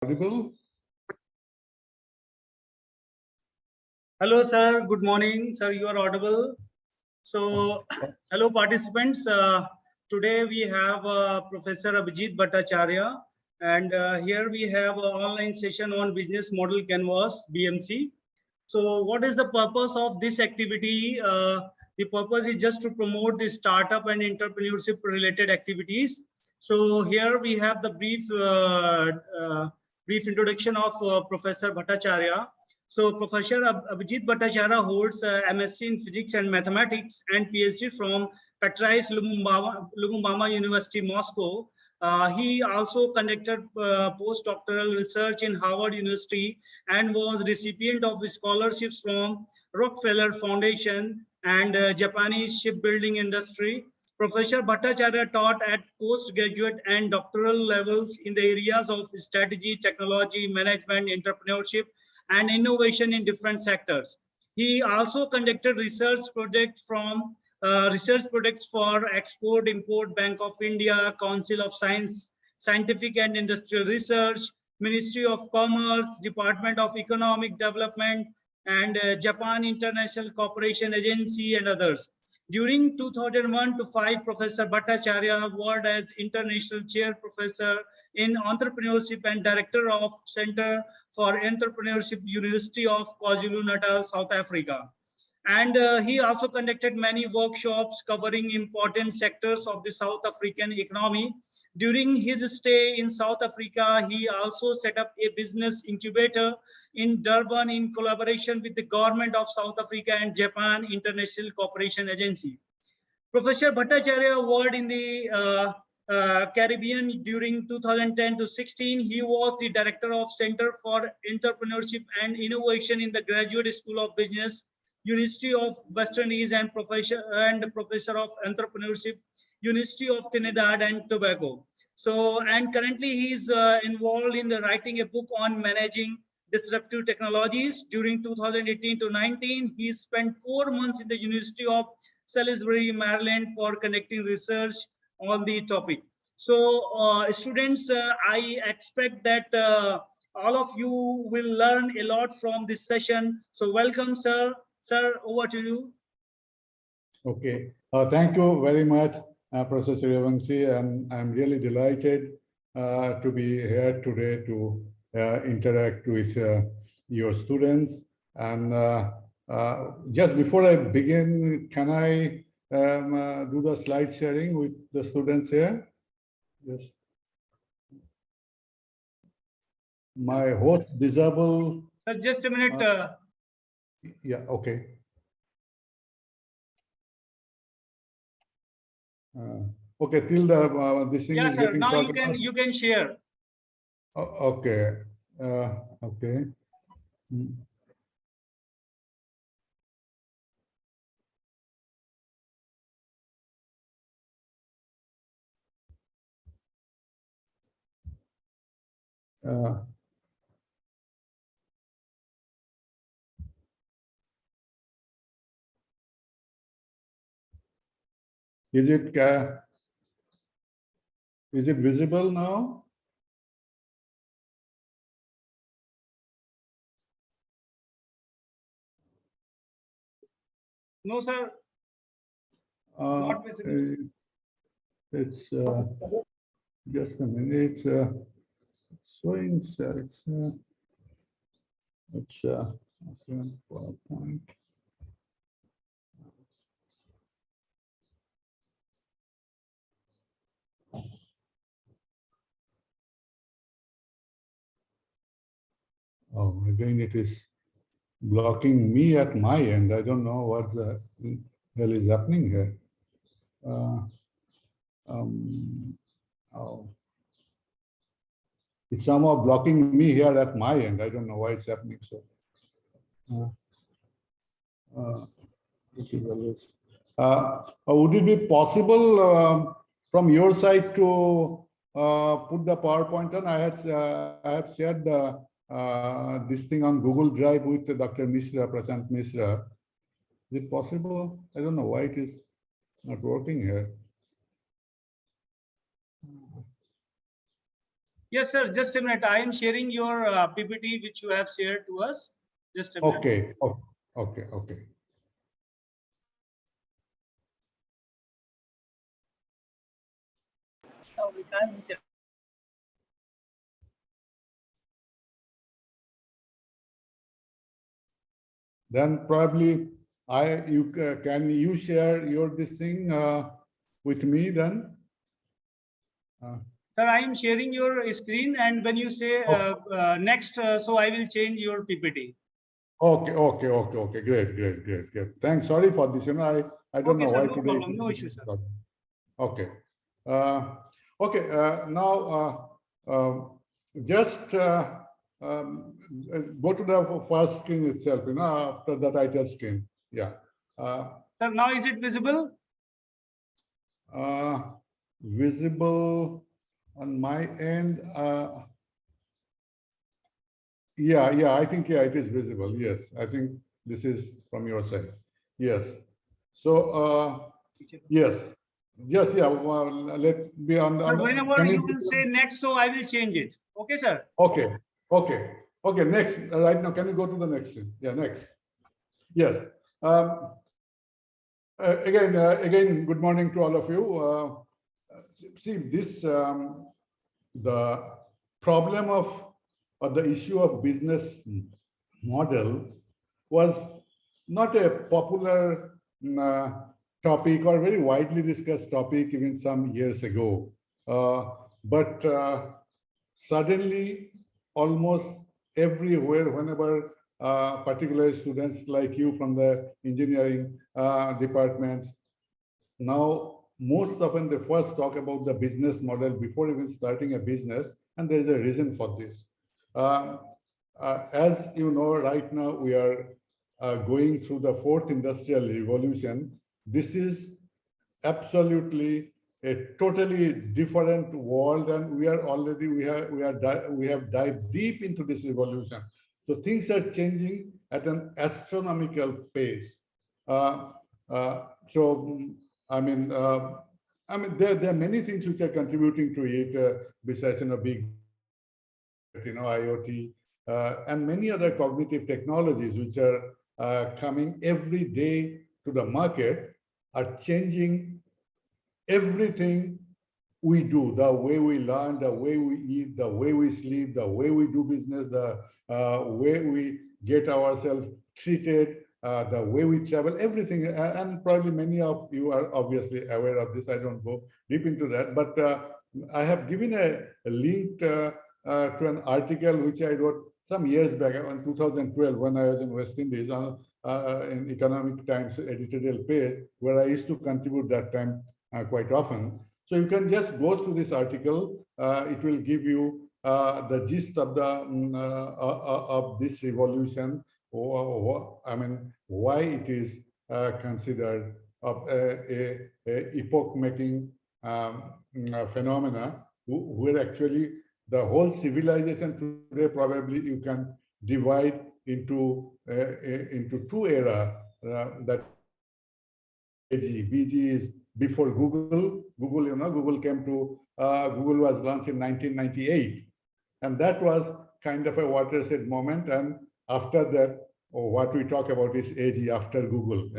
Audible? Hello, sir. Good morning, sir. You are audible. So, hello, participants. Today we have Professor Abhijit Bhattacharya, and here we have an online session on business model canvas (BMC). So, what is the purpose of this activity? The purpose is just to promote the startup and entrepreneurship related activities. So, here we have the brief introduction of Professor Bhattacharya. So Professor Abhijit Bhattacharya holds MSc in Physics and Mathematics and PhD from Petrais Lubumbashi University, Moscow. He also conducted postdoctoral research in Harvard University and was recipient of scholarships from Rockefeller Foundation and Japanese shipbuilding industry. Professor Bhattacharya taught at postgraduate and doctoral levels in the areas of strategy, technology, management, entrepreneurship, and innovation in different sectors. He also conducted research projects for Export Import Bank of India, Council of Scientific and Industrial Research, Ministry of Commerce, Department of Economic Development, and Japan International Cooperation Agency and others. During 2001 to 5, Professor Bhattacharya worked as International Chair Professor in Entrepreneurship and Director of Center for Entrepreneurship, University of KwaZulu-Natal, South Africa. And he also conducted many workshops covering important sectors of the South African economy. During his stay in South Africa, he also set up a business incubator in Durban in collaboration with the government of South Africa and Japan International Cooperation Agency. Professor Bhattacharya worked in the Caribbean during 2010 to 16. He was the director of Center for Entrepreneurship and Innovation in the Graduate School of Business, University of Western East, and professor of Entrepreneurship, University of Trinidad and Tobago. So, and currently he is involved in writing a book on managing disruptive technologies. During 2018 to 19, he spent 4 months in the University of Salisbury, Maryland for conducting research on the topic. So students, I expect that all of you will learn a lot from this session. So welcome, sir. Sir, over to you. Okay. Thank you very much, Professor Suryavanshi. And I'm really delighted to be here today to interact with your students. And just before I begin, can I do the slide sharing with the students here? Yes. My host disabled. Sir, just a minute. Yeah, okay. Okay, till the this thing is sir. getting Now sorted. you can share. Okay. Okay. Is it visible now? No, sir. Not visible. It's just a minute. It's showing. It's okay, PowerPoint. Oh, again, it is blocking me at my end. I don't know what the hell is happening here. Oh. It's somehow blocking me here at my end. I don't know why it's happening. So, which is always. Would it be possible from your side to put the PowerPoint on? I have shared this thing on Google Drive with Dr. Mishra, Prashant Mishra. Is it possible? I don't know why it is not working here. Yes, sir. Just a minute. I am sharing your PPT which you have shared to us. Just a minute. Okay. Oh, okay. Okay. Oh, we can't. Then probably can you share your this thing with me then? Sir, I am sharing your screen, and when you say next, so I will change your PPT. Okay, okay, okay, okay. Great. Thanks. Sorry for this. I don't Okay, know sir. why No today. problem. No issue, sir. Okay. Okay. Now, just go to the first screen itself. After the title screen. Yeah. Sir, now is it visible? Visible on my end. Yeah. I think it is visible. Yes, I think this is from your side. Yes. So yes. Yeah. Well, let be on. Sir, whenever Can you it be? will say next, so I will change it. Okay, sir. Okay. Next. Right now, can you go to the next scene? Yeah. Next. Yes. Again. Good morning to all of you. See this. The problem of or the issue of business model was not a popular topic or very widely discussed topic even some years ago. But suddenly, almost everywhere, whenever particular students like you from the engineering departments, now most often they first talk about the business model before even starting a business, and there is a reason for this. As you know, right now we are going through the fourth industrial revolution. This is absolutely a totally different world, and we have dived deep into this revolution. So things are changing at an astronomical pace. So there are many things which are contributing to it, besides big, IoT, and many other cognitive technologies which are coming every day to the market, are changing everything we do, the way we learn, the way we eat, the way we sleep, the way we do business, the way we get ourselves treated, the way we travel, everything. And probably many of you are obviously aware of this. I don't go deep into that, but I have given a link to an article which I wrote some years back in 2012 when I was in West Indies in Economic Times editorial page, where I used to contribute that time quite often. So you can just go through this article. It will give you the gist of this revolution, or why it is considered a epoch-making phenomena, where actually the whole civilization today probably you can divide into two eras. That BG is before Google. Google came to Google was launched in 1998, and that was kind of a watershed moment. And after that, what we talk about is AG, after Google.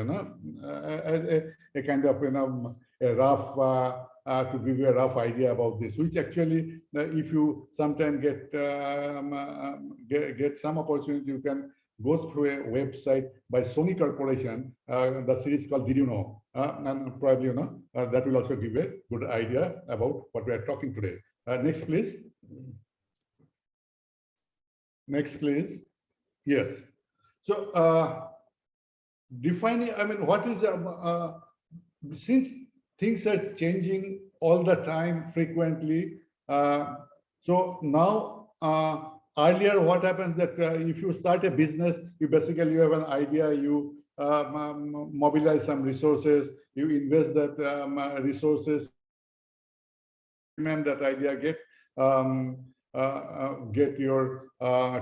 A kind of a rough to give you a rough idea about this, which actually, if you sometime get some opportunity, you can go through a website by Sony Corporation. The series called Did You Know? And probably that will also give a good idea about what we are talking today. Next, please. Next, please. Yes. So defining, what is since things are changing all the time, frequently. So now, earlier, what happens that if you start a business, you have an idea, you mobilize some resources, you invest that resources, implement that idea, get your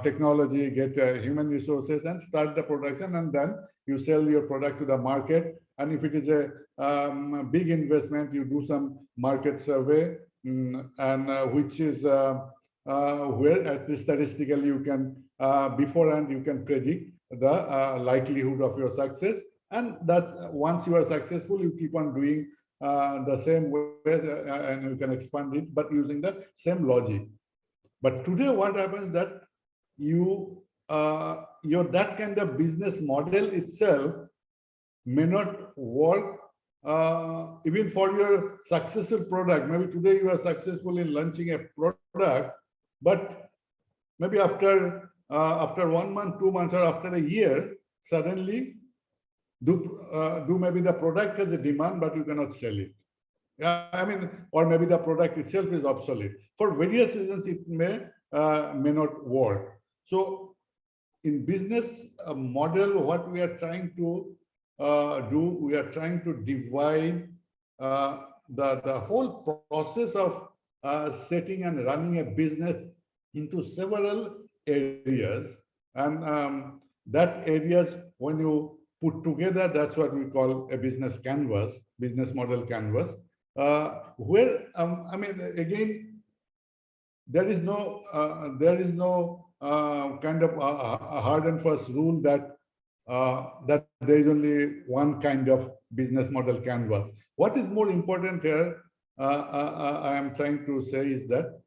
technology, get human resources, and start the production, and then you sell your product to the market. And if it is a big investment, you do some market survey, and which is where at least statistically you can beforehand you can predict the likelihood of your success, and that's once you are successful, you keep on doing the same way and you can expand it, but using the same logic. But today, what happens that you your that kind of business model itself may not work even for your successful product. Maybe today you are successful in launching a product, but maybe after 1 month, 2 months, or after a year, suddenly do maybe the product has a demand, but you cannot sell it. I mean, or maybe the product itself is obsolete. For various reasons, it may not work. So in business model, what we are trying to do, we are trying to divide the whole process of setting and running a business into several areas, and that areas, when you put together, that's what we call a business canvas, business model canvas, where I mean, again, there is no kind of a hard and fast rule that that there is only one kind of business model canvas. What is more important here, I am trying to say, is that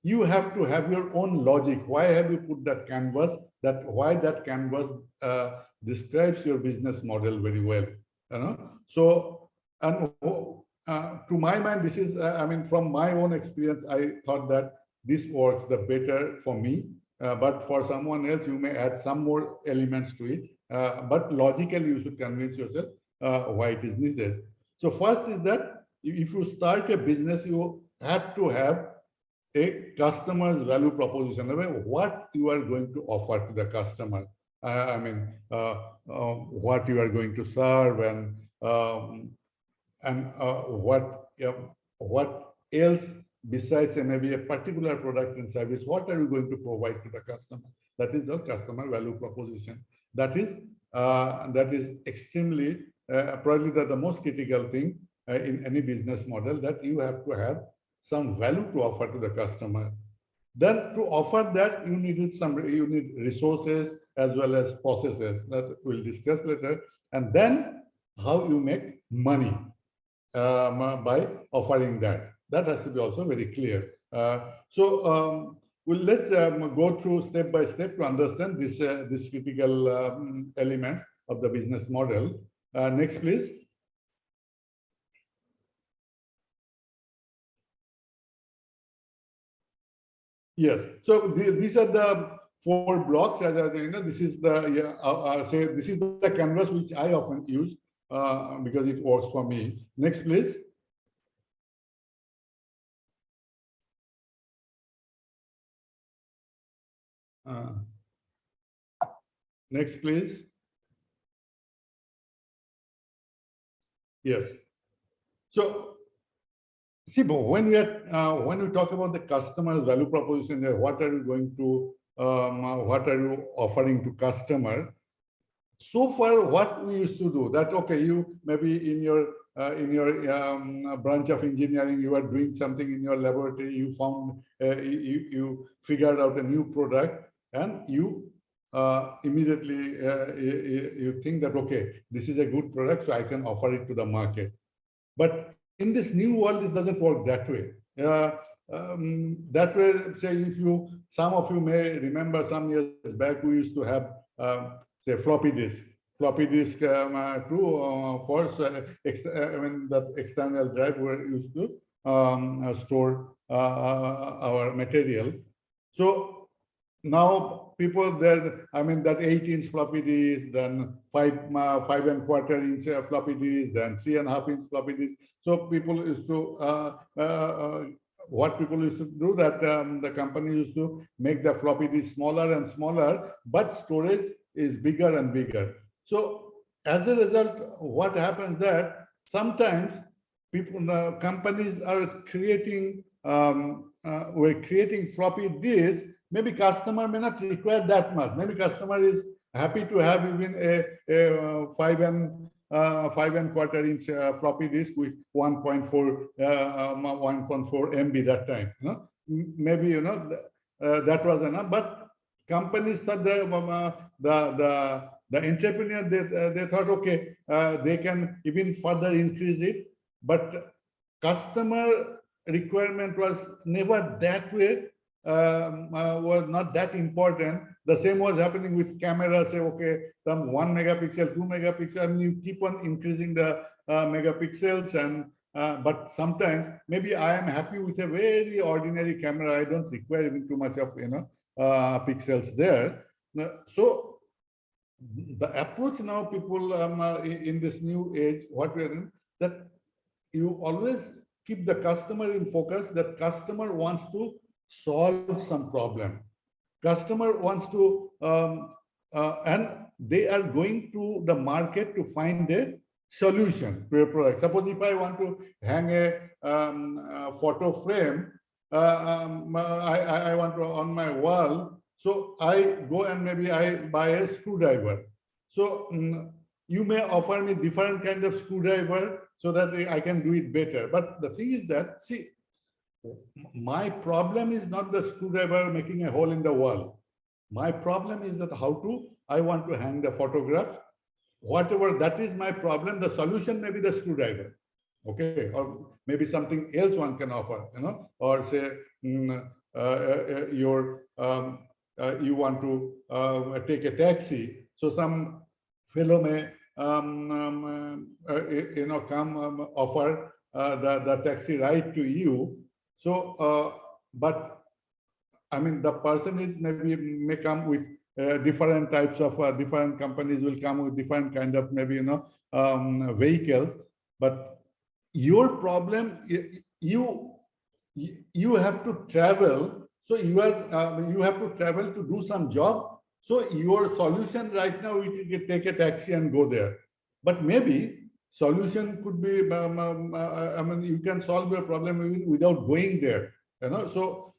you have to have your own logic. Why have you put that canvas? Why that canvas describes your business model very well. You know? So, and to my mind, this is, I mean, from my own experience, I thought that this works the better for me. But for someone else, you may add some more elements to it. But logically, you should convince yourself why it is needed. So first is that if you start a business, you have to have a customer's value proposition, what you are going to offer to the customer. I mean, what you are going to serve, and what else besides maybe a particular product and service, what are you going to provide to the customer? That is the customer value proposition. That is extremely probably the most critical thing in any business model, that you have to have some value to offer to the customer. Then to offer that, you need resources as well as processes that we'll discuss later, and then how you make money by offering that. That has to be also very clear. So let's go through step by step to understand this critical element of the business model. Next, please. Yes. So these are the 4 blocks. As you know, this is the this is the canvas which I often use because it works for me. Next, please. Next, please. Yes. So, see, but when we talk about the customer's value proposition, what are you going to, what are you offering to customer? So far, what we used to do, that okay, you maybe in your branch of engineering, you are doing something in your laboratory, you found you figured out a new product, and you immediately you think that okay, this is a good product, so I can offer it to the market. But in this new world, it doesn't work that way. That way, say, some of you may remember some years back, we used to have say floppy disk too, for when that external drive were used to store our material. So now people there, I mean, that 8-inch floppy disk, then 5.25-inch floppy disk, then 3.5-inch floppy disk. So people used to what people used to do, that the company used to make the floppy disk smaller and smaller, but storage is bigger and bigger. So as a result, what happens that sometimes companies are creating floppy disks. Maybe customer may not require that much. Maybe customer is happy to have even a 5.25-inch floppy disk with 1.4 MB that time. You know? maybe, that was enough. But companies thought the entrepreneur, they thought, okay, they can even further increase it. But customer requirement was never that way, was not that important. The same was happening with cameras. Say, okay, some 1 megapixel, 2 megapixel, I mean, you keep on increasing the megapixels, and but sometimes maybe I am happy with a very ordinary camera. I don't require even too much of pixels there. So the approach now, people in this new age, what we are in, that you always keep the customer in focus. That customer wants to solve some problem. Customer wants to, and they are going to the market to find a solution to a product. Suppose if I want to hang a photo frame, I want to on my wall. So I go and maybe I buy a screwdriver. So you may offer me different kind of screwdriver so that I can do it better. But the thing is that, see, my problem is not the screwdriver making a hole in the wall. My problem is that I want to hang the photograph. Whatever that is my problem, the solution may be the screwdriver. Okay, or maybe something else one can offer, or say you want to take a taxi. So some fellow may come offer the taxi ride to you. So, but I mean, the person is may come with different types of different companies will come with different kind of maybe vehicles. But your problem, you have to travel. So you have to travel to do some job. So your solution right now, you can take a taxi and go there. But maybe solution could be, I mean, you can solve your problem even without going there. So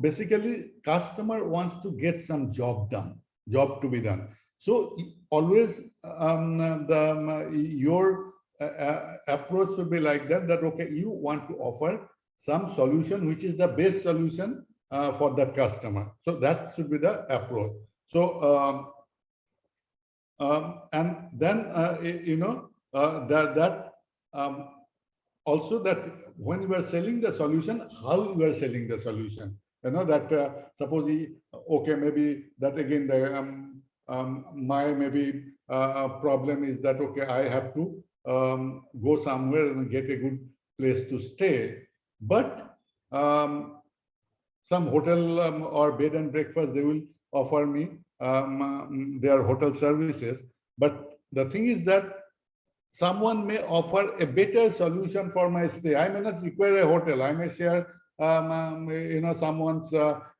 basically, customer wants to get some job to be done. So always your approach should be like that. That okay, you want to offer some solution which is the best solution for that customer. So that should be the approach. So and then also that when you are selling the solution, how you are selling the solution. That suppose okay, maybe that again the my maybe problem is that okay, I have to go somewhere and get a good place to stay, but some hotel or bed and breakfast, they will offer me their hotel services. But the thing is that someone may offer a better solution for my stay. I may not require a hotel. I may share someone's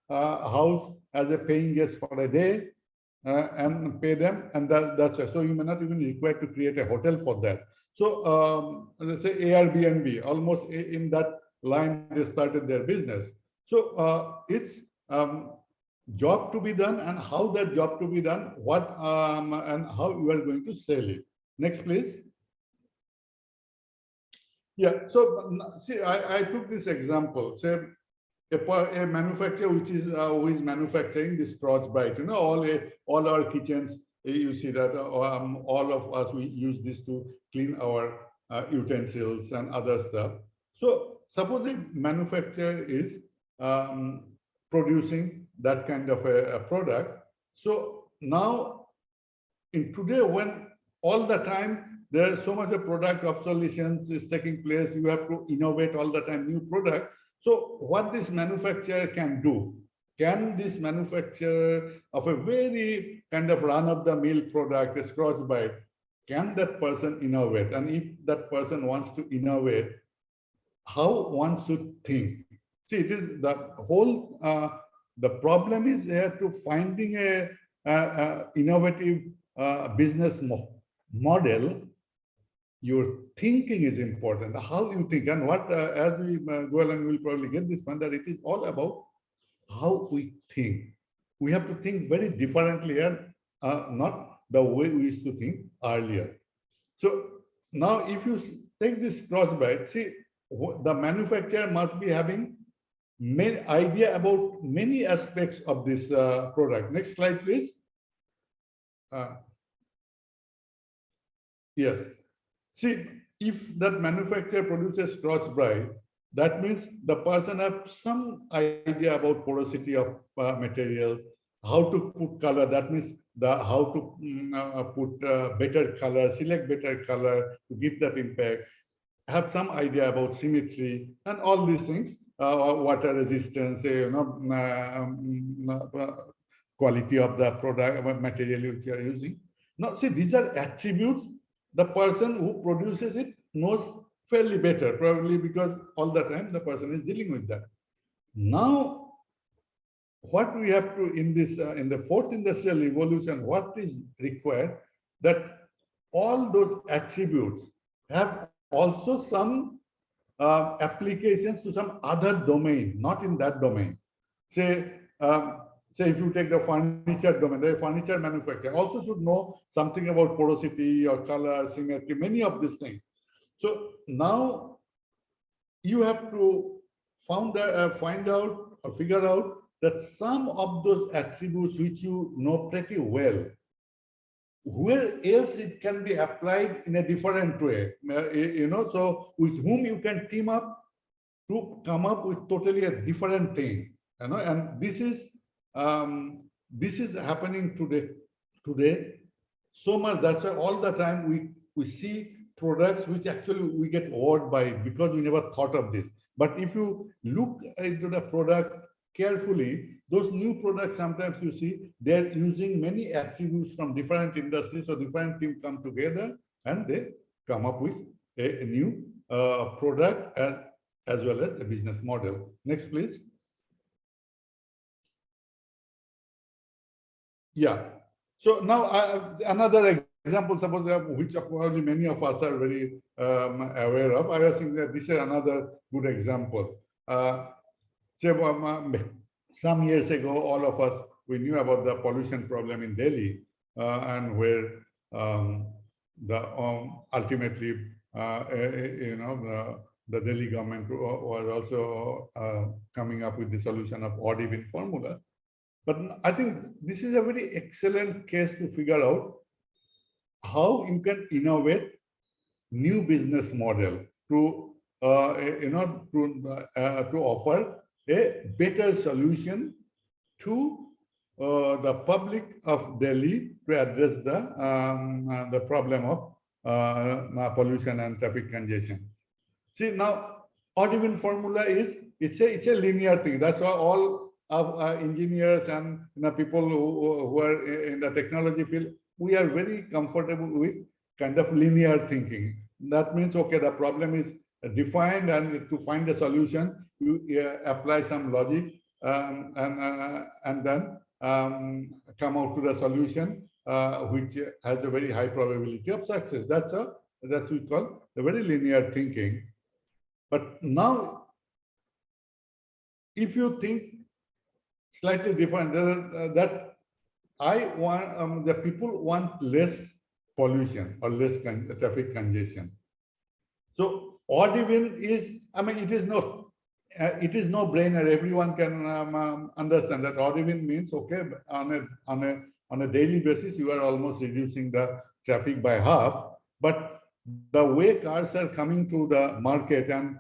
house as a paying guest for a day and pay them, and that's it. So you may not even require to create a hotel for that. So let's say Airbnb, almost in that line they started their business. So it's job to be done, and how that job to be done, what and how you are going to sell it. Next, please. Yeah, so see, I took this example. Say a manufacturer which is who is manufacturing this Scotch Brite. All our kitchens, you see that all of us, we use this to clean our utensils and other stuff. So suppose a manufacturer is producing that kind of a product. So now in today, when all the time there's so much of product obsolescence is taking place, you have to innovate all the time new product. So what this manufacturer can do, can this manufacturer of a very kind of run-of-the-mill product, a Scotch Brite, can that person innovate? And if that person wants to innovate, how one should think? See, it is the whole, the problem is here to finding a innovative business model. Your thinking is important, how you think. And what, as we go along, we'll probably get this one, that it is all about how we think. We have to think very differently here, not the way we used to think earlier. So now if you take this Scotch Brite, see, the manufacturer must be having main idea about many aspects of this product. Next slide, please. Yes. See, if that manufacturer produces Scotch Brite, that means the person has some idea about porosity of materials, how to put color. That means how to put better color, select better color to give that impact. Have some idea about symmetry and all these things, water resistance, quality of the product material which you are using. Now, see, these are attributes the person who produces it knows fairly better, probably because all the time the person is dealing with that. Now, what we have to in this in the fourth industrial revolution, what is required that all those attributes have also some applications to some other domain, not in that domain. Say if you take the furniture domain, the furniture manufacturer also should know something about porosity or color, symmetry, many of these things. So now you have to find out or figure out that some of those attributes which you know pretty well, where else it can be applied in a different way, so with whom you can team up to come up with totally a different thing, and this is happening today so much. That's why all the time we see products which actually we get awed by it because we never thought of this. But if you look into the product carefully, those new products, sometimes you see they're using many attributes from different industries, so different teams come together and they come up with a new product as well as a business model. Next, please. Yeah. So now another example, suppose which probably many of us are very aware of. I was thinking that this is another good example. Some years ago, all of us, we knew about the pollution problem in Delhi, and where ultimately, the Delhi government was also coming up with the solution of odd-even formula. But I think this is a very excellent case to figure out how you can innovate new business model to offer a better solution to the public of Delhi to address the problem of pollution and traffic congestion. See, now odd-even formula is it's a linear thing. That's why all of engineers and people who are in the technology field, we are very comfortable with kind of linear thinking. That means, okay, the problem is defined, and to find a solution, you apply some logic and then come out to the solution which has a very high probability of success. That's what we call the very linear thinking. But now, if you think slightly different, that I want the people want less pollution or less traffic congestion. So odd-even is, it is no brainer. Everyone can understand that odd-even means, okay, on a daily basis, you are almost reducing the traffic by half. But the way cars are coming to the market and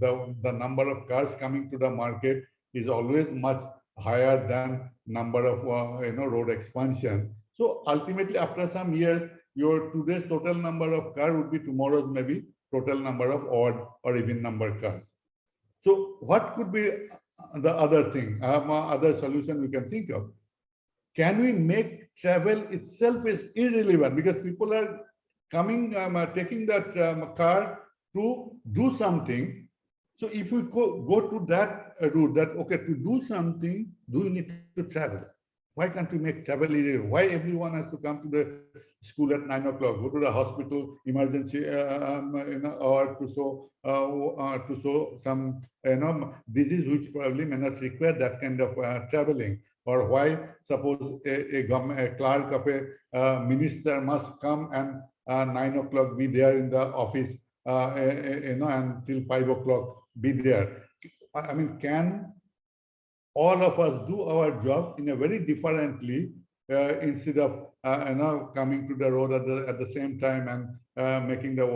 the number of cars coming to the market is always much higher than number of road expansion. So ultimately, after some years, your today's total number of cars would be tomorrow's maybe total number of odd or even number cars. So what could be the other thing, other solution we can think of? Can we make travel itself is irrelevant because people are coming, taking that car to do something. So if we go to that route, that okay, to do something, do you need to travel? Why can't we make travel easier? Why everyone has to come to the school at 9 o'clock, go to the hospital emergency, or to show some disease which probably may not require that kind of traveling? Or why suppose a clerk of a minister must come and 9 o'clock be there in the office, until 5 o'clock be there? I mean, can all of us do our job in a very differently instead of coming to the road at the same time and making the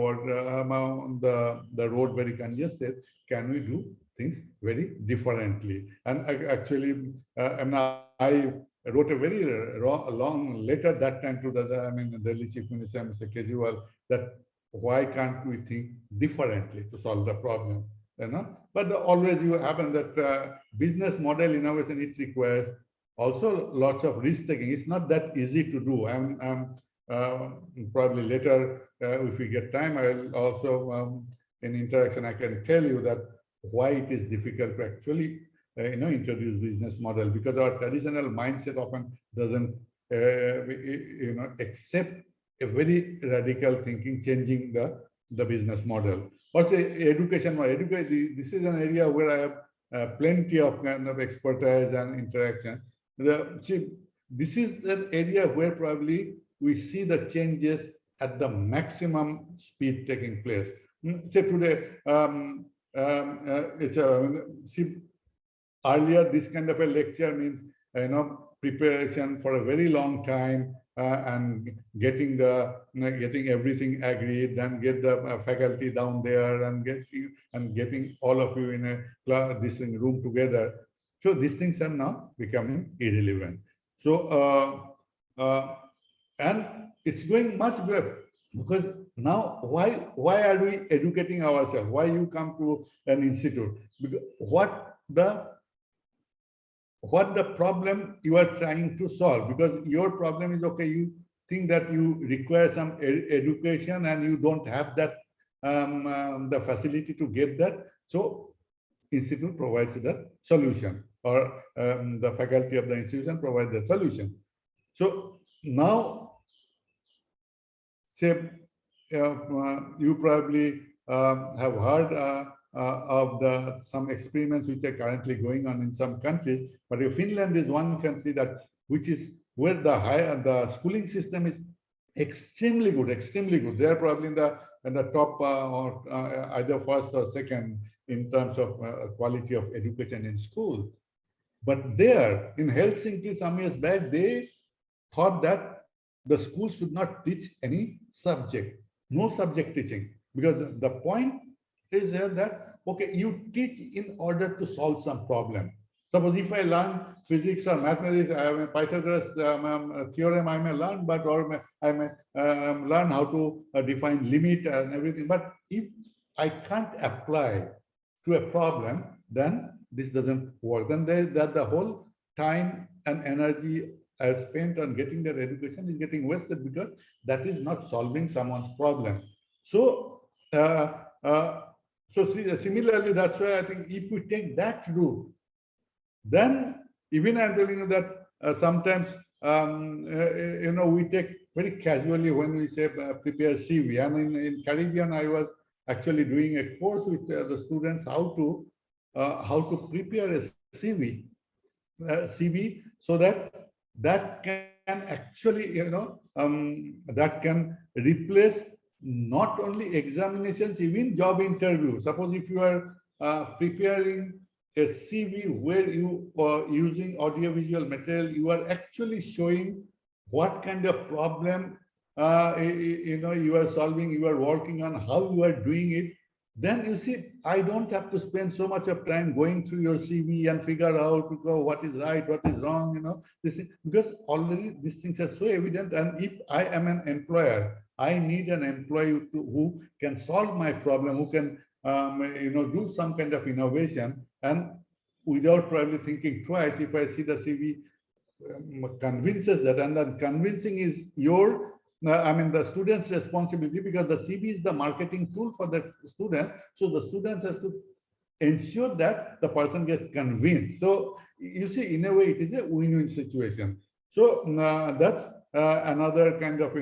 road very congested? Can we do things very differently? And actually, I wrote a very long letter that time to the Delhi Chief Minister, Mr. Kejriwal, that why can't we think differently to solve the problem? But always you happen that business model innovation, it requires also lots of risk taking. It's not that easy to do. Probably later, if we get time, I'll also in interaction I can tell you that why it is difficult to actually introduce business model, because our traditional mindset often doesn't accept a very radical thinking, changing the business model. Also, education. This is an area where I have plenty of kind of expertise and interaction. This is an area where probably we see the changes at the maximum speed taking place. Say today, earlier this kind of a lecture means preparation for a very long time. And getting everything agreed, then get the faculty down there and getting all of you in this room together. So these things are now becoming irrelevant. So and it's going much better, because now why are we educating ourselves? Why you come to an institute? Because what the problem you are trying to solve, because your problem is, okay, you think that you require some education and you don't have that the facility to get that. So institute provides the solution, or the faculty of the institution provides the solution. So now, say you probably have heard of some experiments which are currently going on in some countries, but Finland is one country which is where the schooling system is extremely good. They are probably in the top or either first or second in terms of quality of education in school. But there in Helsinki some years back, they thought that the school should not teach any subject, no subject teaching, because the point is here that, okay, you teach in order to solve some problem. Suppose if I learn physics or mathematics, I have a Pythagoras theorem I may learn, or I may learn how to define limit and everything. But if I can't apply to a problem, then this doesn't work. Then the whole time and energy I spent on getting that education is getting wasted, because that is not solving someone's problem. So, similarly, that's why I think if we take that route, then even I'm telling you that sometimes we take very casually when we say prepare CV. I mean, in Caribbean, I was actually doing a course with the students how to prepare a CV, so that can actually that can replace not only examinations, even job interview. Suppose if you are preparing a CV where you are using audiovisual material, you are actually showing what kind of problem you are solving, you are working on, how you are doing it. Then you see, I don't have to spend so much of time going through your CV and figure out what is right, what is wrong, because already these things are so evident. And if I am an employer, I need an employee who can solve my problem, who can do some kind of innovation, and without probably thinking twice, if I see the CV convinces that, and then convincing is the student's responsibility, because the CV is the marketing tool for the student. So the student has to ensure that the person gets convinced. So you see, in a way, it is a win-win situation. So that's another kind of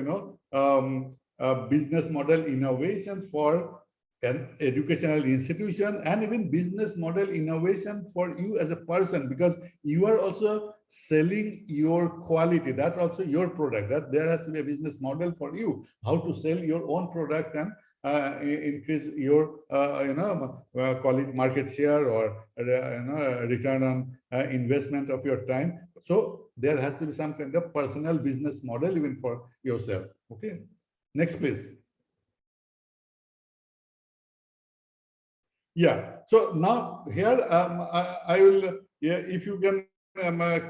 business model innovation for an educational institution, and even business model innovation for you as a person, because you are also selling your quality. That's also your product. That there has to be a business model for you, how to sell your own product increase your call it market share or return on investment of your time. So there has to be some kind of personal business model even for yourself. Okay, next please. Yeah, so now here I will, yeah, if you can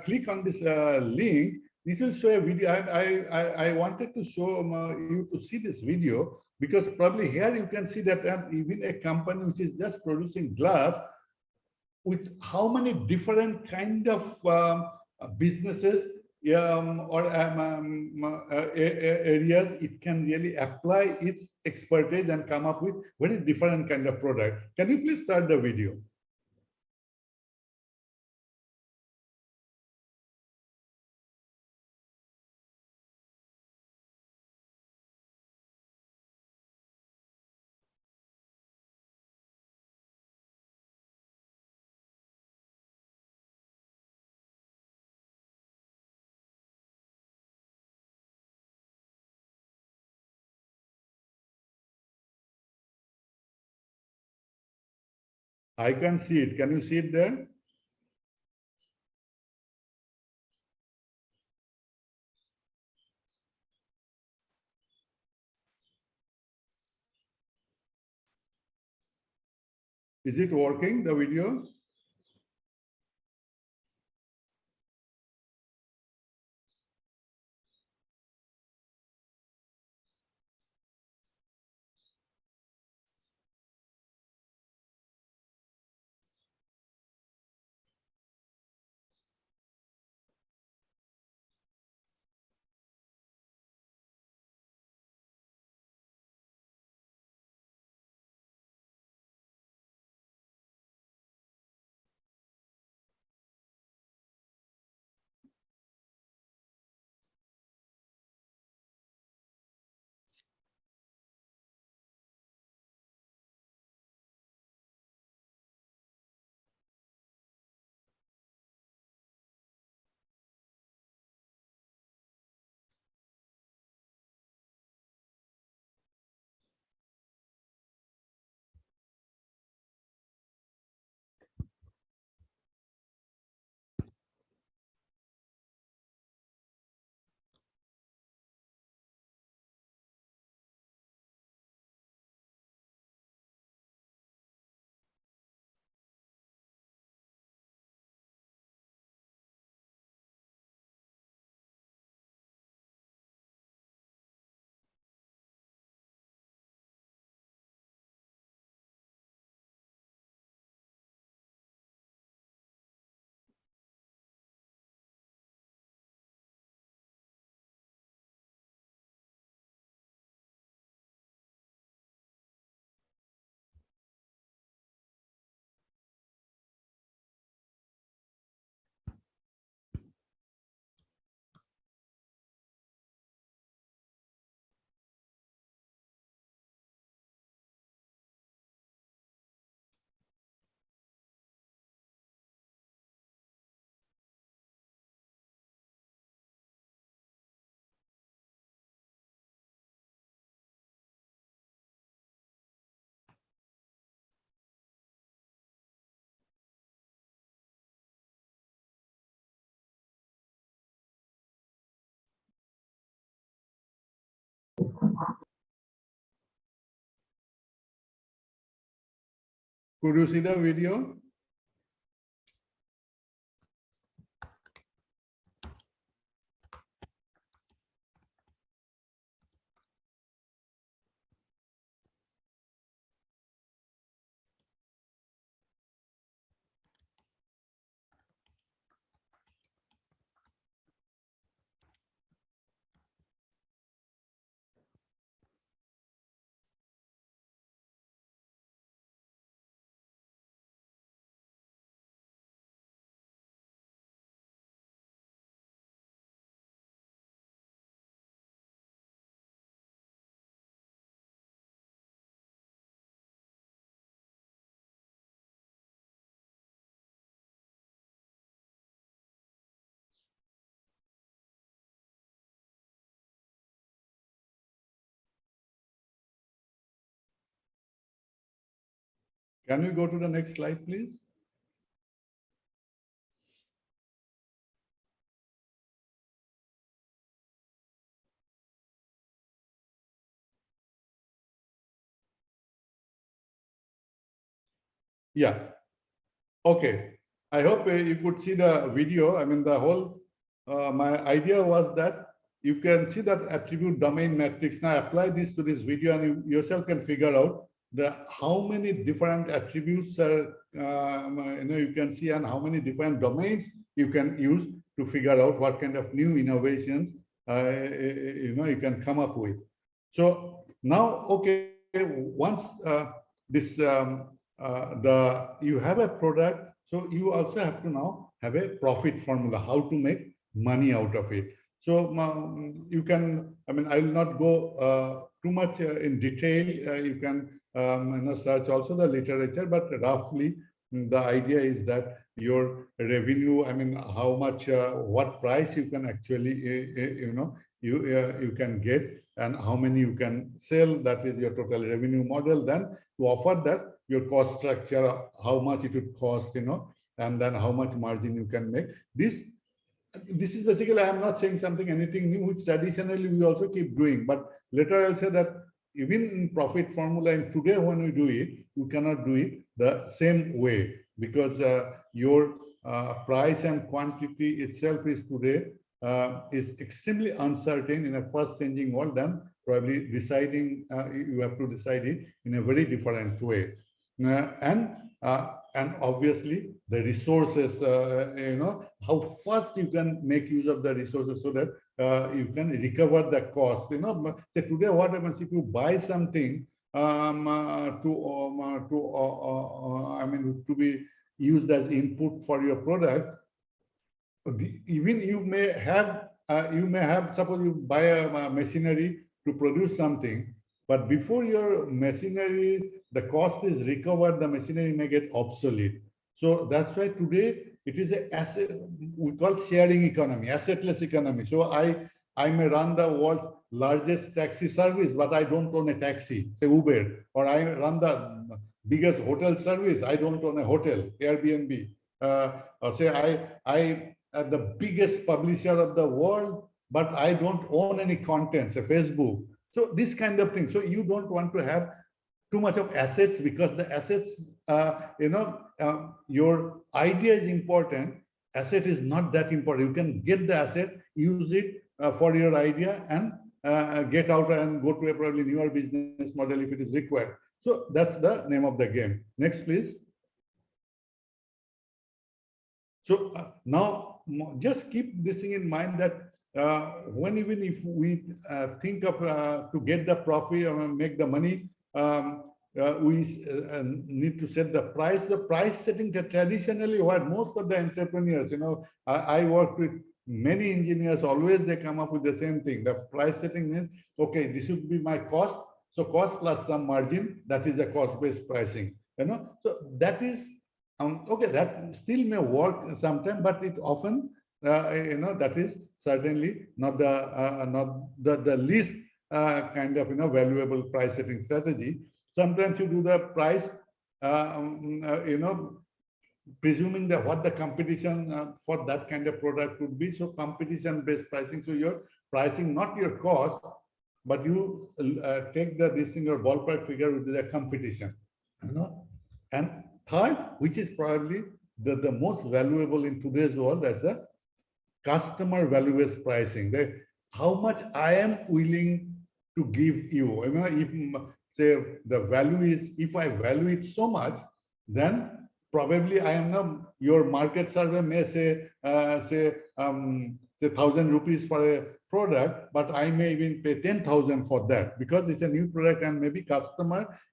click on this link, this will show a video. I wanted to show you to see this video because probably here you can see that even a company which is just producing glass, with how many different kind of businesses or areas it can really apply its expertise and come up with very different kind of product. Can you please start the video? I can see it. Can you see it there? Is it working, the video? Could you see the video? Can we go to the next slide, please? Yeah. Okay. I hope you could see the video. I mean, the whole, my idea was that you can see that attribute domain matrix. Now apply this to this video and you yourself can figure out how many different attributes are, you can see, and how many different domains you can use to figure out what kind of new innovations, you can come up with. So now, okay, once this, you have a product, so you also have to now have a profit formula, how to make money out of it. So you can, I mean, I will not go too much in detail. You can search also the literature, but roughly the idea is that your revenue, I mean, how much, what price you can actually, you can get, and how many you can sell. That is your total revenue model. Then to offer that, your cost structure, how much it would cost, and then how much margin you can make. This is basically, I am not saying anything new, which traditionally we also keep doing, but later I'll say that even in profit formula, and today when we do it, you cannot do it the same way, because your price and quantity itself is today is extremely uncertain in a fast changing world. Then probably deciding, you have to decide it in a very different way. And obviously the resources, how fast you can make use of the resources so that you can recover the cost. Say today, what happens if you buy something to be used as input for your product? Even you may have, suppose you buy a machinery to produce something, but before your machinery, the cost is recovered, the machinery may get obsolete. So that's why today it is a asset, we call sharing economy, assetless economy. So I may run the world's largest taxi service, but I don't own a taxi, say Uber, or I run the biggest hotel service, I don't own a hotel, Airbnb. Or say I the biggest publisher of the world, but I don't own any content, say Facebook. So this kind of thing. So you don't want to have too much of assets, because the assets, your idea is important. Asset is not that important. You can get the asset, use it for your idea, and get out and go to a probably newer business model if it is required. So that's the name of the game. Next, please. So now just keep this thing in mind that even if we think of to get the profit or make the money, we need to set the price. The price setting that traditionally, what most of the entrepreneurs, I work with many engineers, always they come up with the same thing. The price setting means, okay, this would be my cost. So cost plus some margin, that is the cost-based pricing. So that is okay. That still may work sometime, but it often, that is certainly not the least kind of valuable price setting strategy. Sometimes you do the price, presuming that what the competition for that kind of product would be. So competition-based pricing. So you're pricing not your cost, but you take this in your ballpark figure with the competition. And third, which is probably the most valuable in today's world, as a customer value-based pricing. How much I am willing to give you. If say the value is, if I value it so much, then probably I am not, your market survey may say 1,000 rupees for a product, but I may even pay 10,000 for that, because it's a new product, and maybe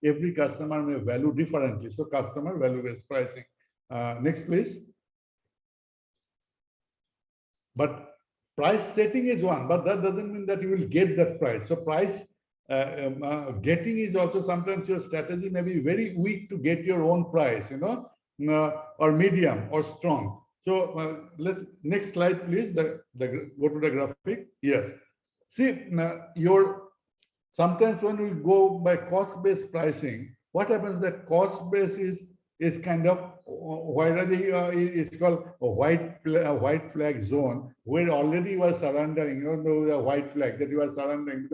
every customer may value differently. So customer value-based pricing. Next, please. But price setting is one, but that doesn't mean that you will get that price. So price getting is also, sometimes your strategy may be very weak to get your own price, or medium or strong. So next slide, please. Go to the graphic. Yes. See, sometimes when we go by cost-based pricing, what happens that cost base is kind of it's called a white flag zone, where already you are surrendering, the white flag that you are surrendering,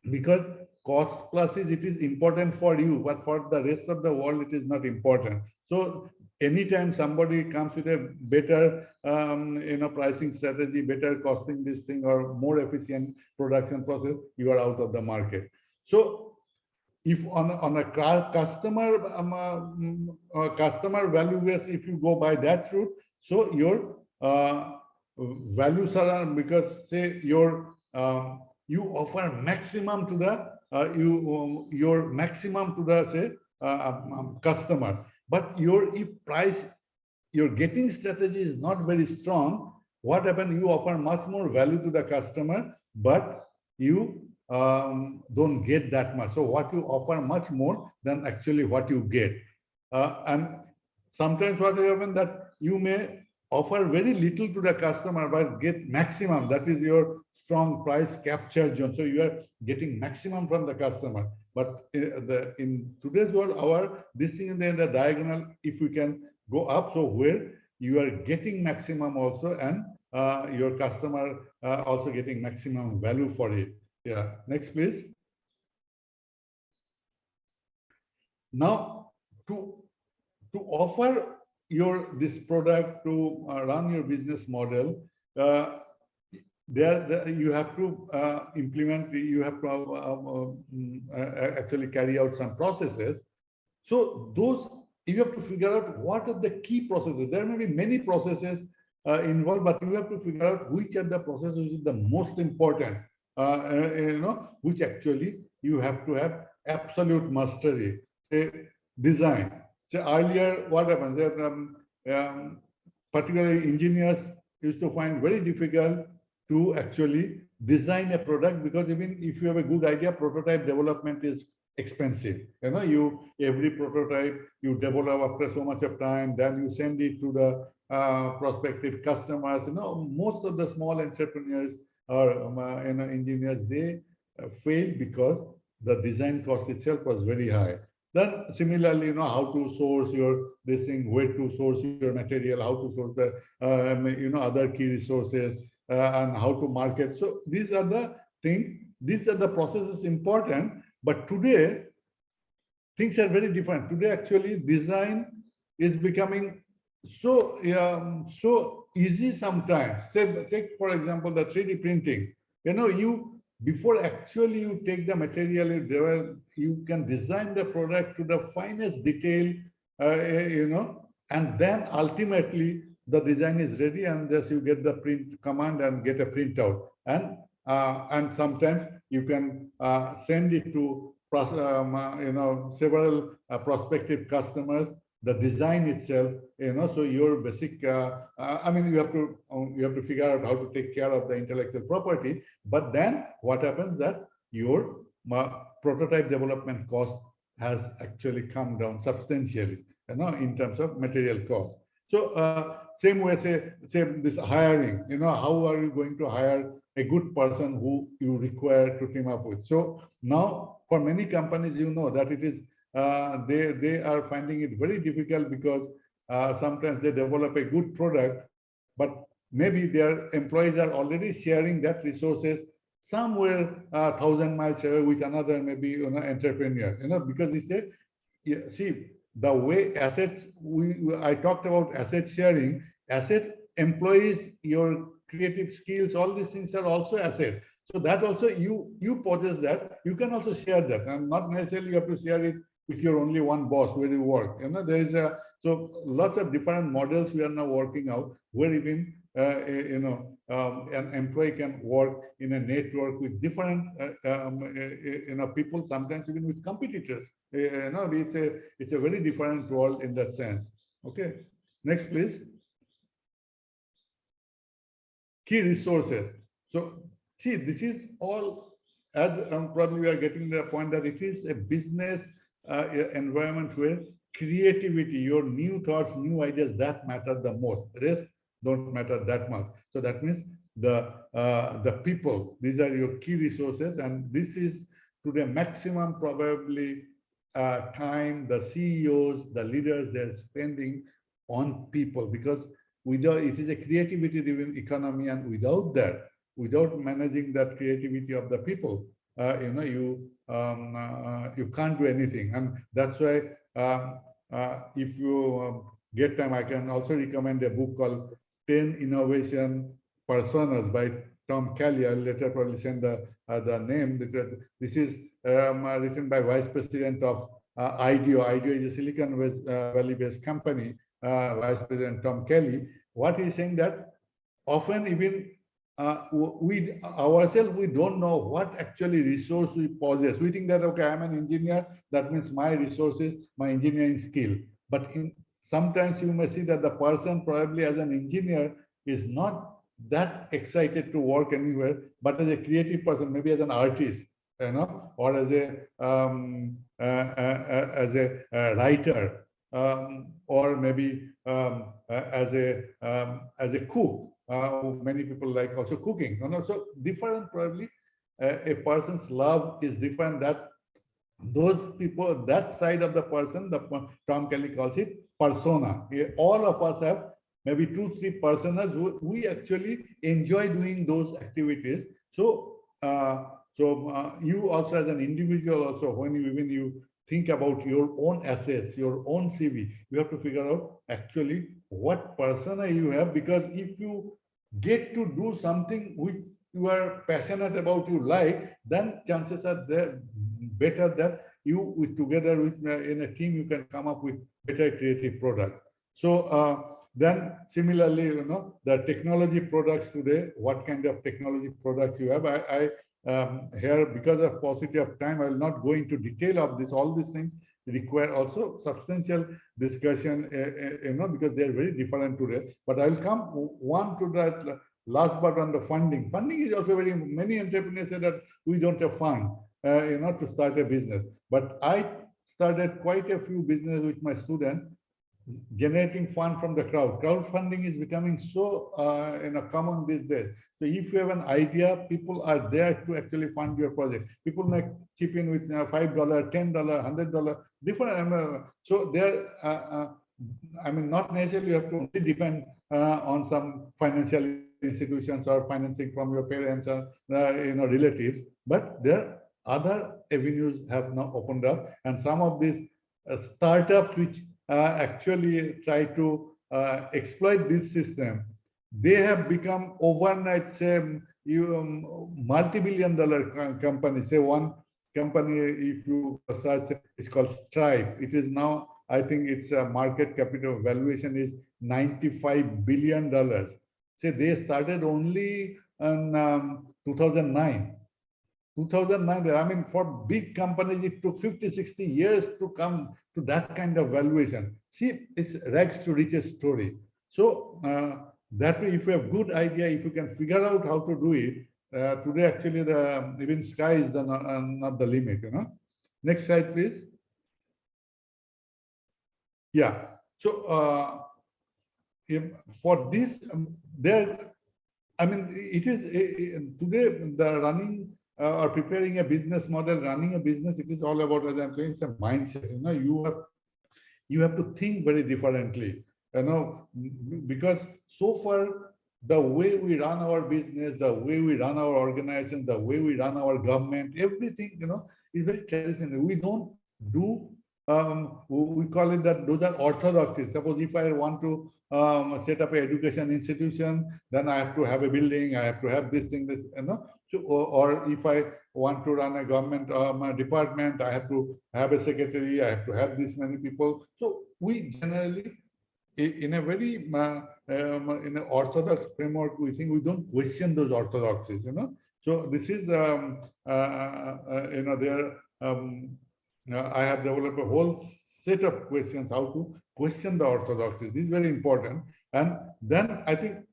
because cost plus it is important for you, but for the rest of the world it is not important. So anytime somebody comes with a better pricing strategy, better costing this thing, or more efficient production process, you are out of the market. So if on a customer value base, if you go by that route, so your values are, because say your you offer maximum to the your maximum to the say customer, but your price, your getting strategy is not very strong. What happens? You offer much more value to the customer, but you don't get that much. So what you offer much more than actually what you get. And sometimes what happens that you may offer very little to the customer but get maximum. That is your strong price capture zone. So you are getting maximum from the customer. But in today's world, this thing in the diagonal, if we can go up, so where you are getting maximum also, and your customer also getting maximum value for it. Yeah, next please. Now, to offer this product, to run your business model, you have to implement, you have to actually carry out some processes. So those, you have to figure out what are the key processes. There may be many processes involved, but you have to figure out which are the processes which is the most important. Which actually you have to have absolute mastery. Say design. Say earlier, what happens? Particularly engineers used to find very difficult to actually design a product, because even if you have a good idea, prototype development is expensive. Every prototype you develop after so much of time, then you send it to the prospective customers. Most of the small entrepreneurs or engineers, they fail because the design cost itself was very high. Then similarly, how to source this thing, where to source your material, how to source the other key resources, and how to market. So these are the things, these are the processes important. But today things are very different. Today actually design is becoming so easy sometimes. Say, take for example the 3D printing. Before actually you take the material, you can design the product to the finest detail, and then ultimately the design is ready, and just you get the print command and get a printout. And sometimes you can send it to several prospective customers, the design itself, so your basic, you have to figure out how to take care of the intellectual property. But then what happens that your prototype development cost has actually come down substantially, in terms of material cost. So same way, say this hiring, how are you going to hire a good person who you require to team up with? So now for many companies, that it is, they are finding it very difficult, because sometimes they develop a good product, but maybe their employees are already sharing that resources somewhere 1,000 miles away with another maybe entrepreneur, because it's a, see, the way assets, I talked about asset sharing, asset, employees, your creative skills, all these things are also asset. So that also you possess that, you can also share that, and not necessarily you have to share it with your only one boss where you work. There is so lots of different models we are now working out, where even an employee can work in a network with different people, sometimes even with competitors. It's a very different world in that sense. Okay, next please. Key resources. So see, this is all, as probably we are getting the point that it is a business environment where creativity, your new thoughts, new ideas, that matter the most. Rest don't matter that much. So that means the people, these are your key resources, and this is to the maximum probably time the CEOs, the leaders, they're spending on people, because without it is a creativity driven economy, and without that, without managing that creativity of the people, you can't do anything. And that's why if you get time, I can also recommend a book called 10 Innovation Personas by Tom Kelly. I'll later probably send the name. This is written by Vice President of IDEO. IDEO is a Silicon Valley-based company. Vice President Tom Kelly. What he's saying that often even we ourselves, we don't know what actually resource we possess. We think that, okay, I'm an engineer, that means my resources, my engineering skill. But sometimes you may see that the person probably as an engineer is not that excited to work anywhere, but as a creative person, maybe as an artist, or as a writer, or maybe as a cook. Many people like also cooking. So different, probably a person's love is different. That those people, that side of the person, Tom Kelly calls it persona. All of us have maybe 2-3 personas who we actually enjoy doing those activities. So you also as an individual, also when you think about your own assets, your own CV, you have to figure out actually what persona you have, because if you get to do something which you are passionate about, you like, then chances are there better that you together with in a team, you can come up with better creative product. So then similarly, the technology products today, what kind of technology products you have. I here, because of paucity of time, I will not go into detail of this. All these things require also substantial discussion, because they are very different today. But I will come one to that last part on the funding. Funding is also very, many entrepreneurs say that we don't have fund, to start a business. But I started quite a few businesses with my students, generating fund from the crowd. Crowdfunding is becoming so common these days. So if you have an idea, people are there to actually fund your project. People may chip in with $5, $10, $100, different. So there, not necessarily you have to only depend on some financial institutions or financing from your parents or relatives, but there other avenues have now opened up, and some of these startups which actually try to exploit this system, they have become overnight, say, multi-billion-dollar companies. Say one company, if you search, it's called Stripe. It is now, I think its market capital valuation is $95 billion. Say they started only in 2009. 2009, for big companies, it took 50-60 years to come to that kind of valuation. See, it's rags to riches story. So that way, if you have good idea, if you can figure out how to do it, today actually even sky is not the limit. Next slide, please. Yeah. So for this, it is today the running or preparing a business model, running a business. It is all about, as I'm saying, it's a mindset. You have to think very differently. Because so far the way we run our business, the way we run our organization, the way we run our government, everything, is very traditional. We don't do, we call it that those are orthodoxies. Suppose if I want to set up an education institution, then I have to have a building, I have to have this thing, this, So, or if I want to run a government department, I have to have a secretary, I have to have this many people. So we generally, in a very in an orthodox framework, we think we don't question those orthodoxies. So this is I have developed a whole set of questions how to question the orthodoxies. This is very important. And then I think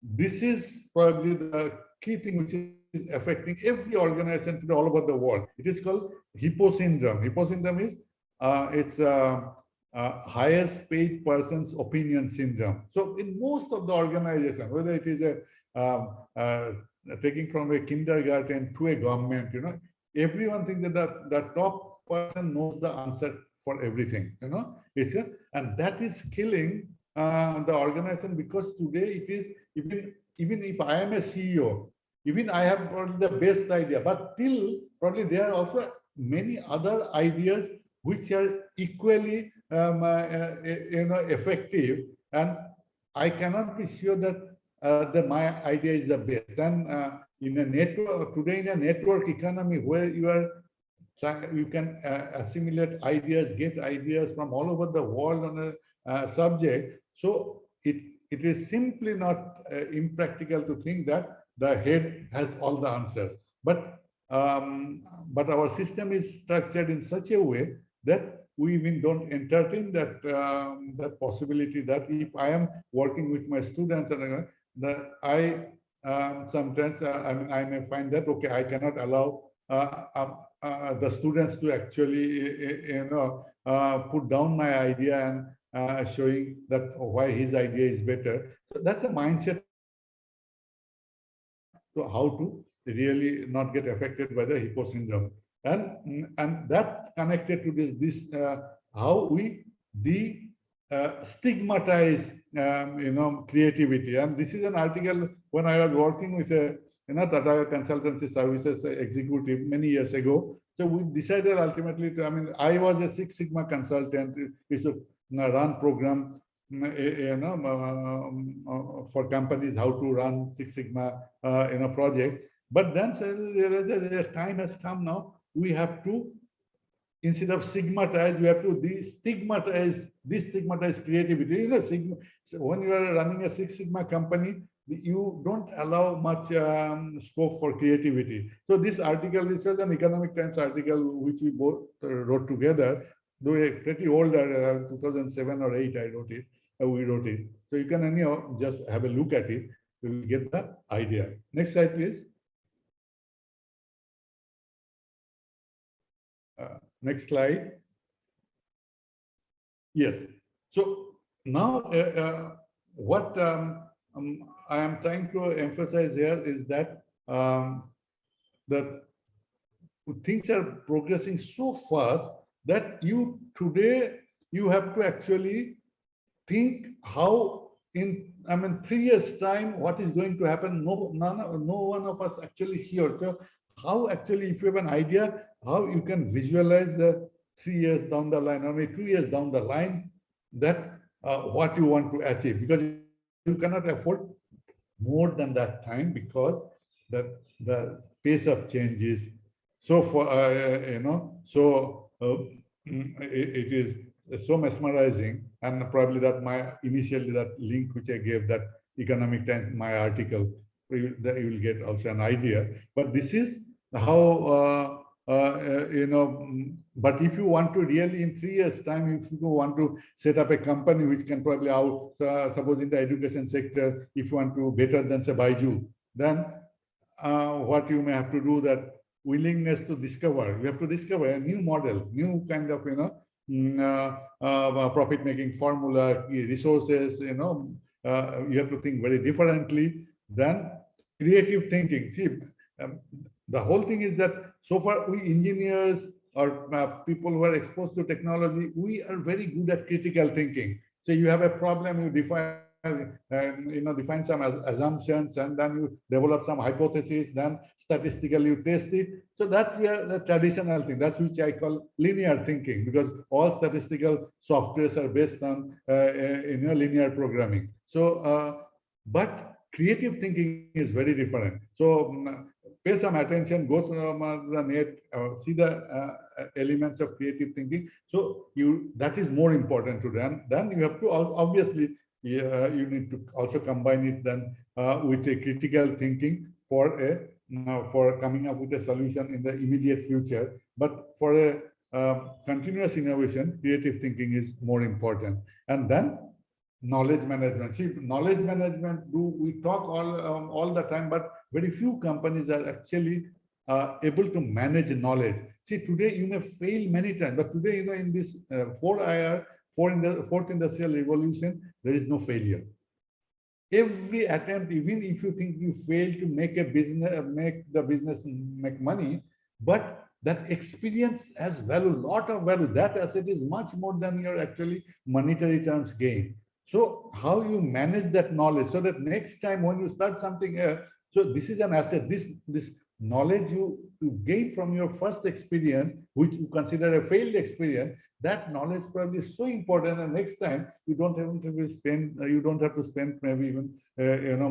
this is probably the key thing which is affecting every organization today all over the world. It is called Hippo Syndrome. Hippo Syndrome is it's highest paid person's opinion syndrome. So in most of the organization, whether it is taking from a kindergarten to a government, everyone thinks that the top person knows the answer for everything, and that is killing the organization, because today it is, even if I am a CEO, even I have probably the best idea, but still probably there are also many other ideas which are equally effective, and I cannot be sure that my idea is the best. And in a network today, in a network economy where you can assimilate ideas, get ideas from all over the world on a subject. So it is simply not impractical to think that the head has all the answers. But our system is structured in such a way that we even don't entertain that possibility, that if I am working with my students, and that I sometimes I may find that, okay, I cannot allow the students to actually put down my idea and showing that why his idea is better. So that's a mindset to how to really not get affected by the Hippo syndrome, and that connected to this how we stigmatize creativity. And this is an article when I was working with a Tata Consultancy Services executive many years ago. So we decided ultimately to, I was a Six Sigma consultant, used to run program for companies how to run Six Sigma project. But then the time has come now, we have to, instead of stigmatize, we have to destigmatize creativity. So when you are running a Six Sigma company, you don't allow much scope for creativity. So this article, this was an Economic Times article which we both wrote together, though pretty older, 2007 or 8 I wrote it. We wrote it. So you can anyhow just have a look at it. You will get the idea. Next slide, please. Next slide. Yes. So now what I am trying to emphasize here is that that things are progressing so fast that today you have to actually think how in 3 years time what is going to happen. No one of us actually sure. So how actually, if you have an idea, how you can visualize the 3 years down the line, or maybe 2 years down the line, that what you want to achieve, because you cannot afford more than that time, because the pace of change is so far, it is so mesmerizing. And probably that initially that link which I gave, that Economic Times, my article, you will get also an idea. But this is how but if you want to really in 3 years time, if you want to set up a company which can probably suppose in the education sector, if you want to better than say Baiju, then what you may have to do, that willingness to discover. You have to discover a new model, new kind of profit making formula, resources. You have to think very differently than creative thinking. See, the whole thing is that so far we engineers or people who are exposed to technology, we are very good at critical thinking. So you have a problem, you define some assumptions, and then you develop some hypothesis, then statistically you test it. So that we are the traditional thing. That's which I call linear thinking, because all statistical softwares are based on linear programming. So, but creative thinking is very different. So pay some attention, go through the net, see the elements of creative thinking. So that is more important to them. Then you have to obviously you need to also combine it then with a critical thinking for coming up with a solution in the immediate future. But for a continuous innovation, creative thinking is more important. And then knowledge management. See, knowledge management, we talk all the time, but very few companies are actually able to manage knowledge. See, today you may fail many times, but today, in this fourth industrial revolution, there is no failure. Every attempt, even if you think you fail to make the business make money, but that experience has value, lot of value. That asset is much more than your actually monetary terms gain. So how you manage that knowledge so that next time when you start something else, so this is an asset. This knowledge you gain from your first experience, which you consider a failed experience, that knowledge probably is so important. And next time you don't have to spend maybe even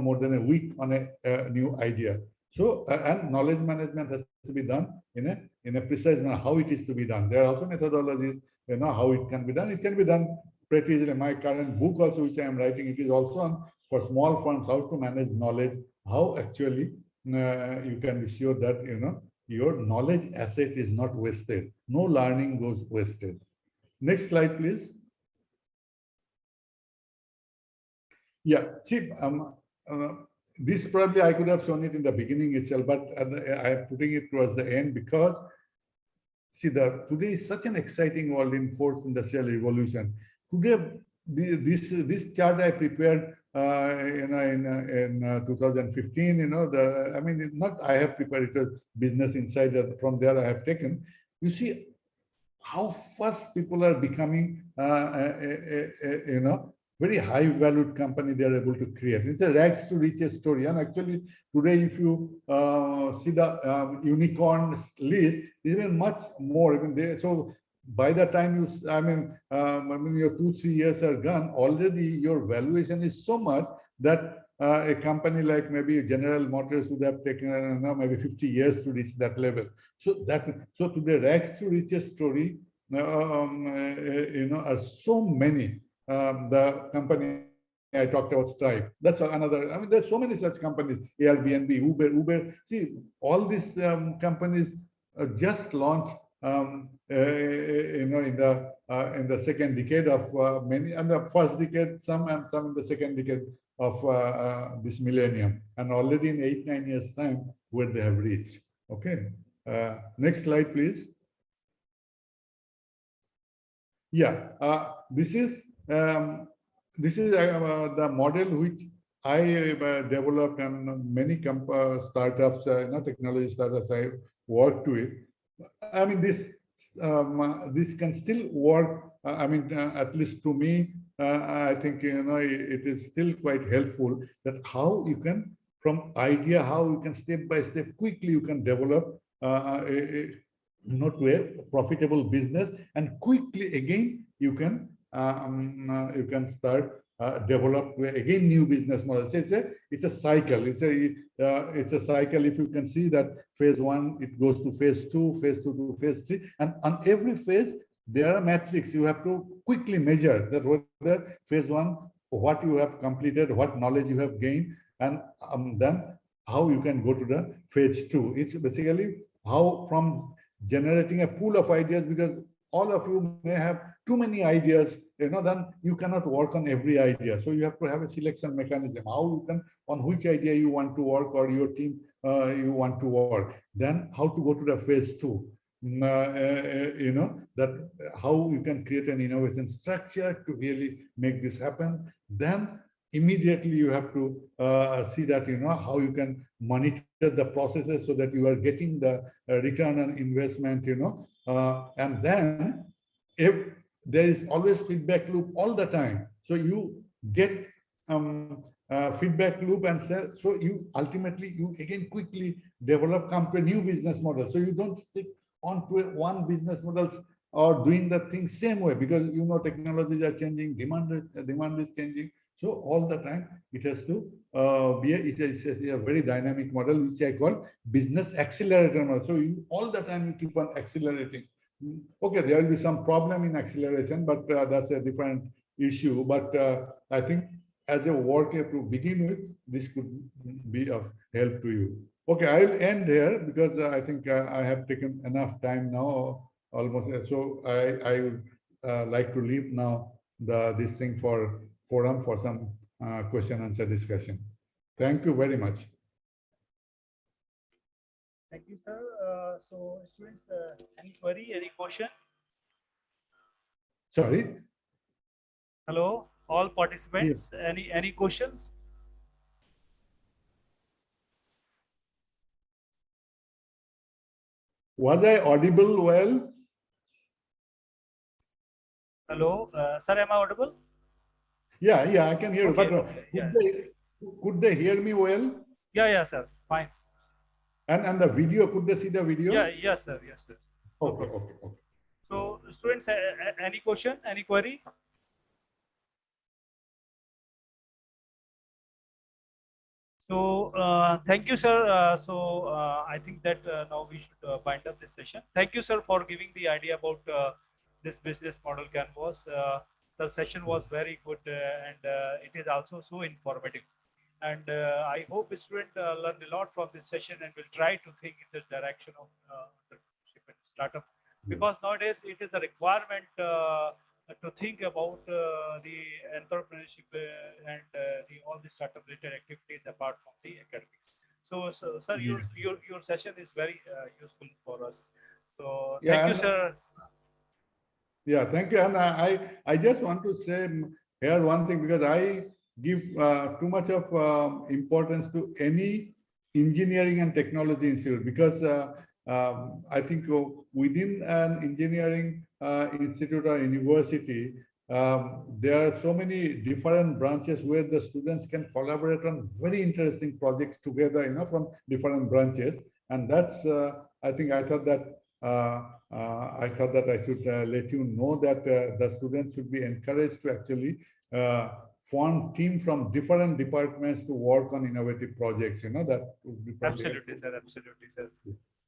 more than a week on a new idea. So and knowledge management has to be done in a precise manner, how it is to be done. There are also methodologies, how it can be done. It can be done pretty easily. My current book also, which I am writing, it is also on for small firms, how to manage knowledge, how actually you can be sure that your knowledge asset is not wasted. No learning goes wasted. Next slide, please. Yeah, see, this probably I could have shown it in the beginning itself, but I am putting it towards the end because see, today is such an exciting world in fourth industrial revolution. Today, this chart I prepared, in 2015. I mean, it's not I have prepared, it was Business Insider. From there, I have taken. You see how fast people are becoming, very high valued company they are able to create. It's a rags to riches story. And actually today, if you see the unicorn list, even much more. Even there. So by the time your 2-3 years are gone, already your valuation is so much that a company like maybe General Motors would have taken maybe 50 years to reach that level. So today rags to riches story, are so many. The company I talked about, Stripe. That's another. I mean, there's so many such companies. Airbnb, Uber. See, all these companies just launched. In the second decade of many, and the first decade, some in the second decade of this millennium, and already in 8-9 years' time, where they have reached. Okay. Next slide, please. Yeah, this is the model which I developed, and many startups, technology startups I worked with. I mean, this can still work. At least to me, I think it is still quite helpful that how you can, from idea, how you can step by step quickly you can develop to a profitable business, and quickly again you can start develop again new business models. It's a cycle. It's a cycle. If you can see that phase 1, it goes to phase 2, phase 2 to phase 3, and on every phase there are metrics you have to quickly measure that whether phase 1, what you have completed, what knowledge you have gained, and then how you can go to the phase 2. It's basically how from generating a pool of ideas, because all of you may have too many ideas, then you cannot work on every idea. So you have to have a selection mechanism, how you can, on which idea you want to work, or your team you want to work. Then how to go to the phase 2, that how you can create an innovation structure to really make this happen. Then immediately you have to see that how you can monitor the processes so that you are getting the return on investment, and then if there is always feedback loop all the time, so you get feedback loop, and so you ultimately again quickly come to a new business model. So you don't stick on to one business models or doing the thing same way, because technologies are changing, demand is changing. So all the time it has to be a very dynamic model, which I call business accelerator model. So all the time you keep on accelerating. Okay, there will be some problem in acceleration, but that's a different issue. But I think as a worker to begin with, this could be of help to you. Okay, I'll end here because I think I have taken enough time now, almost. So I would like to leave now this thing for forum for some question answer discussion. Thank you very much. Thank you, sir. So students, any query, any question? Sorry? Hello, all participants. Yes. Any questions? Was I audible well? Hello, sir, am I audible? Yeah, I can hear you. Okay, But okay, yeah. could they hear me well? Yeah, sir, fine. And the video, could they see the video? Yeah, yes, sir, yes, sir. No Okay, problem. okay. So, students, any question, any query? So, thank you, sir. I think that now we should wind up this session. Thank you, sir, for giving the idea about this business model canvas. The session was very good and it is also so informative. And I hope the student learned a lot from this session and will try to think in the direction of entrepreneurship and startup. Because nowadays it is a requirement to think about the entrepreneurship and all the startup related activities apart from the academics. So sir, your session is very useful for us. So thank you, sir. Yeah, thank you. And I just want to say here one thing, because I give too much of importance to any engineering and technology institute, because I think within an engineering institute or university, there are so many different branches where the students can collaborate on very interesting projects together, from different branches. And that's, I think I thought that I should let you know that the students should be encouraged to actually form team from different departments to work on innovative projects. That would be absolutely, sir. Absolutely, sir.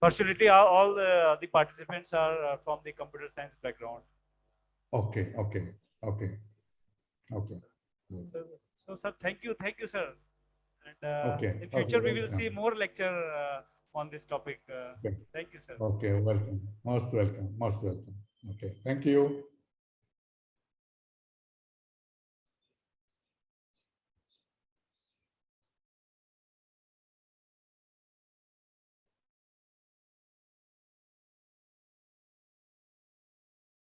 Fortunately, all the participants are from the computer science background. Okay. So sir, thank you, sir. And in future, we will see more lecture on this topic. Thank you, sir. Okay, welcome. Most welcome. Okay, thank you.